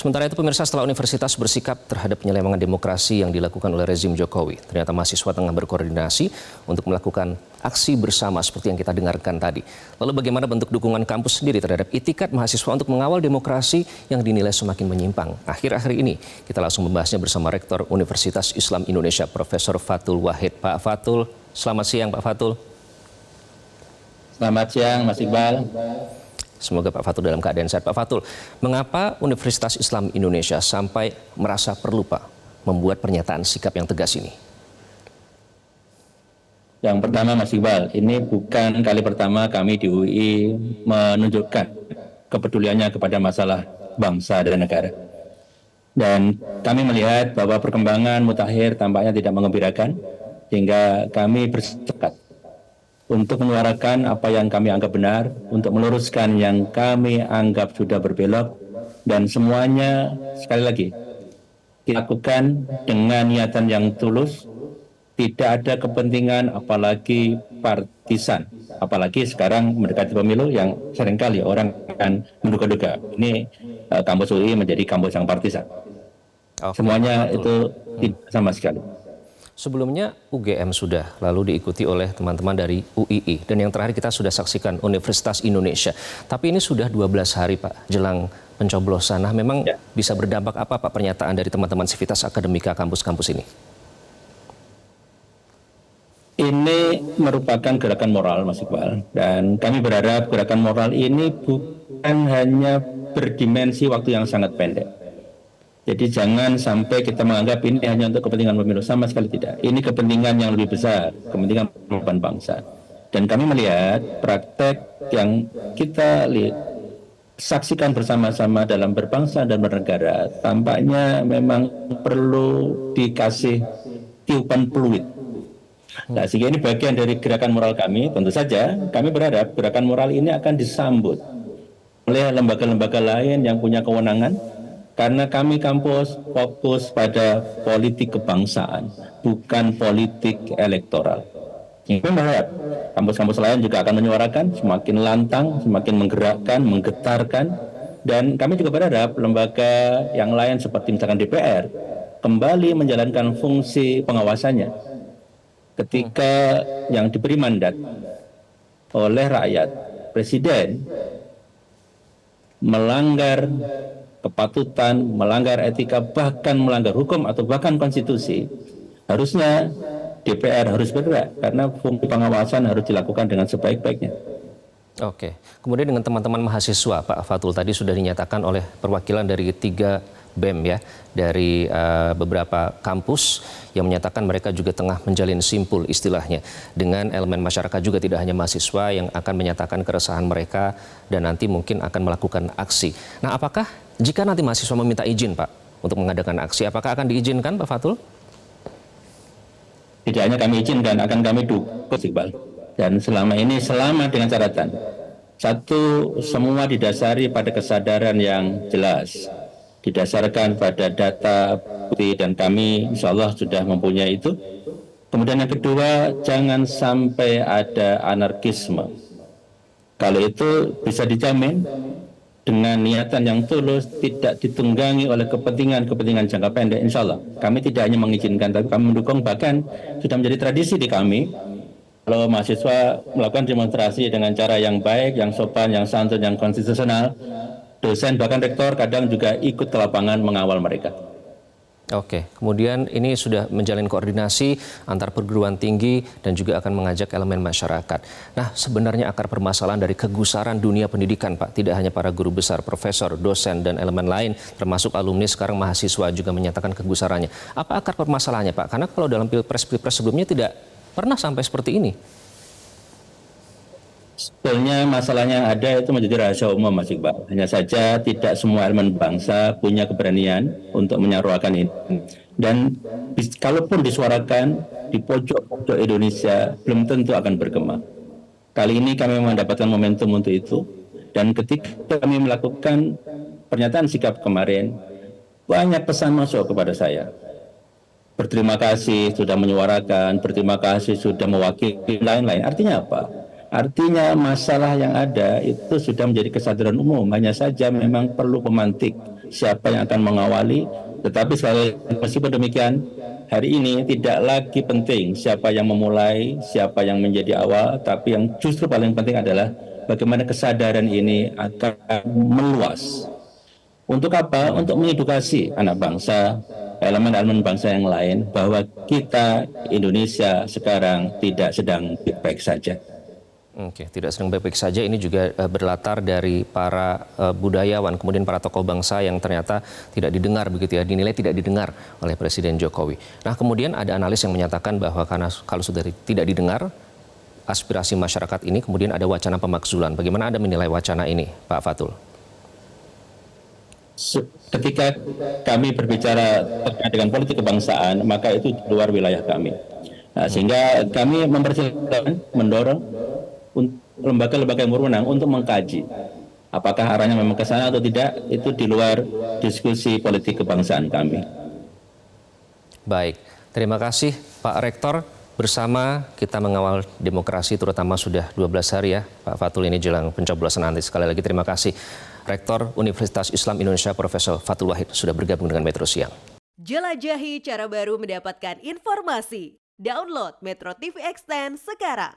Sementara itu pemirsa, setelah universitas bersikap terhadap penyelewengan demokrasi yang dilakukan oleh rezim Jokowi, ternyata mahasiswa tengah berkoordinasi untuk melakukan aksi bersama seperti yang kita dengarkan tadi. Lalu bagaimana bentuk dukungan kampus sendiri terhadap itikat mahasiswa untuk mengawal demokrasi yang dinilai semakin menyimpang? Akhir-akhir ini kita langsung membahasnya bersama Rektor Universitas Islam Indonesia Profesor Fathul Wahid. Pak Fathul, selamat siang Pak Fathul. Selamat siang Mas Iqbal. Semoga Pak Fathul dalam keadaan sehat. Pak Fathul, mengapa Universitas Islam Indonesia sampai merasa perlu Pak membuat pernyataan sikap yang tegas ini? Yang pertama Mas Iqbal, ini bukan kali pertama kami di UI menunjukkan kepeduliannya kepada masalah bangsa dan negara. Dan kami melihat bahwa perkembangan mutakhir tampaknya tidak mengembirakan, sehingga kami bersepakat untuk menyuarakan apa yang kami anggap benar, untuk meluruskan yang kami anggap sudah berbelok, dan semuanya sekali lagi dilakukan dengan niatan yang tulus, tidak ada kepentingan apalagi partisan, apalagi sekarang mendekati pemilu yang seringkali orang akan menduga-duga ini kampus UI menjadi kampus yang partisan. Semuanya itu tidak sama sekali. Sebelumnya UGM sudah, lalu diikuti oleh teman-teman dari UII. Dan yang terakhir kita sudah saksikan Universitas Indonesia. Tapi ini sudah 12 hari Pak, jelang pencoblosan. Nah memang bisa berdampak apa Pak pernyataan dari teman-teman Sivitas Akademika kampus-kampus ini? Ini merupakan gerakan moral Mas Iqbal. Dan kami berharap gerakan moral ini bukan hanya berdimensi waktu yang sangat pendek. Jadi jangan sampai kita menganggap ini hanya untuk kepentingan pemilu, sama sekali tidak. Ini kepentingan yang lebih besar, kepentingan perubahan bangsa. Dan kami melihat praktek yang kita saksikan bersama-sama dalam berbangsa dan bernegara, tampaknya memang perlu dikasih tiupan peluit. Nah, sehingga ini bagian dari gerakan moral kami. Tentu saja kami berharap gerakan moral ini akan disambut oleh lembaga-lembaga lain yang punya kewenangan, karena kami kampus fokus pada politik kebangsaan, bukan politik elektoral. Kami berharap kampus-kampus lain juga akan menyuarakan, semakin lantang, semakin menggerakkan, menggetarkan. Dan kami juga berharap lembaga yang lain seperti misalkan DPR kembali menjalankan fungsi pengawasannya. Ketika yang diberi mandat oleh rakyat, Presiden melanggar kepatutan, melanggar etika, bahkan melanggar hukum atau bahkan konstitusi, harusnya DPR harus bergerak karena fungsi pengawasan harus dilakukan dengan sebaik-baiknya. Oke, kemudian dengan teman-teman mahasiswa, Pak Fathul, tadi sudah dinyatakan oleh perwakilan dari 3 BEM ya, dari beberapa kampus yang menyatakan mereka juga tengah menjalin simpul istilahnya dengan elemen masyarakat juga, tidak hanya mahasiswa yang akan menyatakan keresahan mereka dan nanti mungkin akan melakukan aksi. Nah, apakah jika nanti mahasiswa meminta izin Pak untuk mengadakan aksi, apakah akan diizinkan Pak Fathul? Tidak hanya kami izinkan, akan kami dukung Iqbal. Dan selama ini selama dengan catatan, satu, semua didasari pada kesadaran yang jelas, didasarkan pada data bukti, dan kami insya Allah sudah mempunyai itu. Kemudian yang kedua, jangan sampai ada anarkisme. Kalau itu bisa dijamin dengan niatan yang tulus, tidak ditunggangi oleh kepentingan jangka pendek, insya Allah kami tidak hanya mengizinkan, tapi kami mendukung. Bahkan sudah menjadi tradisi di kami, kalau mahasiswa melakukan demonstrasi dengan cara yang baik, yang sopan, yang santun, yang konstitusional, dosen bahkan rektor kadang juga ikut ke lapangan mengawal mereka. Oke, kemudian ini sudah menjalin koordinasi antar perguruan tinggi dan juga akan mengajak elemen masyarakat. Nah, sebenarnya akar permasalahan dari kegusaran dunia pendidikan, Pak, tidak hanya para guru besar, profesor, dosen, dan elemen lain, termasuk alumni, sekarang mahasiswa juga menyatakan kegusarannya. Apa akar permasalahannya, Pak? Karena kalau dalam pilpres sebelumnya tidak pernah sampai seperti ini. Sebetulnya masalahnya yang ada itu menjadi rahasia umum, Mas Iqbal. Hanya saja tidak semua elemen bangsa punya keberanian untuk menyaruakan ini. Dan kalaupun disuarakan di pojok-pojok Indonesia, belum tentu akan bergema. Kali ini kami mendapatkan momentum untuk itu. Dan ketika kami melakukan pernyataan sikap kemarin, banyak pesan masuk kepada saya. Berterima kasih sudah menyuarakan, berterima kasih sudah mewakili lain-lain. Artinya apa? Artinya masalah yang ada itu sudah menjadi kesadaran umum. Hanya saja memang perlu pemantik siapa yang akan mengawali. Tetapi sekali meskipun demikian, hari ini tidak lagi penting siapa yang memulai, siapa yang menjadi awal. Tapi yang justru paling penting adalah bagaimana kesadaran ini akan meluas. Untuk apa? Untuk mengedukasi anak bangsa, elemen-elemen bangsa yang lain, bahwa kita Indonesia sekarang tidak sedang baik-baik saja. Oke, tidak sedang baik-baik saja. Ini juga berlatar dari para budayawan, kemudian para tokoh bangsa yang ternyata tidak didengar begitu ya, dinilai tidak didengar oleh Presiden Jokowi. Nah, kemudian ada analis yang menyatakan bahwa karena kalau sudah tidak didengar aspirasi masyarakat ini, kemudian ada wacana pemakzulan. Bagaimana Anda menilai wacana ini, Pak Fatul? Ketika kami berbicara terkait dengan politik kebangsaan, maka itu di luar wilayah kami. Nah, sehingga kami mempersilahkan, mendorong lembaga-lembaga yang berwenang untuk mengkaji apakah arahnya memang ke sana atau tidak, itu di luar diskusi politik kebangsaan kami. Baik, terima kasih Pak Rektor. Bersama kita mengawal demokrasi terutama sudah 12 hari ya Pak Fatul, ini jelang pencoblosan nanti. Sekali lagi terima kasih Rektor Universitas Islam Indonesia Profesor Fatul Wahid sudah bergabung dengan Metro Siang. Jelajahi cara baru mendapatkan informasi. Download Metro TV Extend sekarang.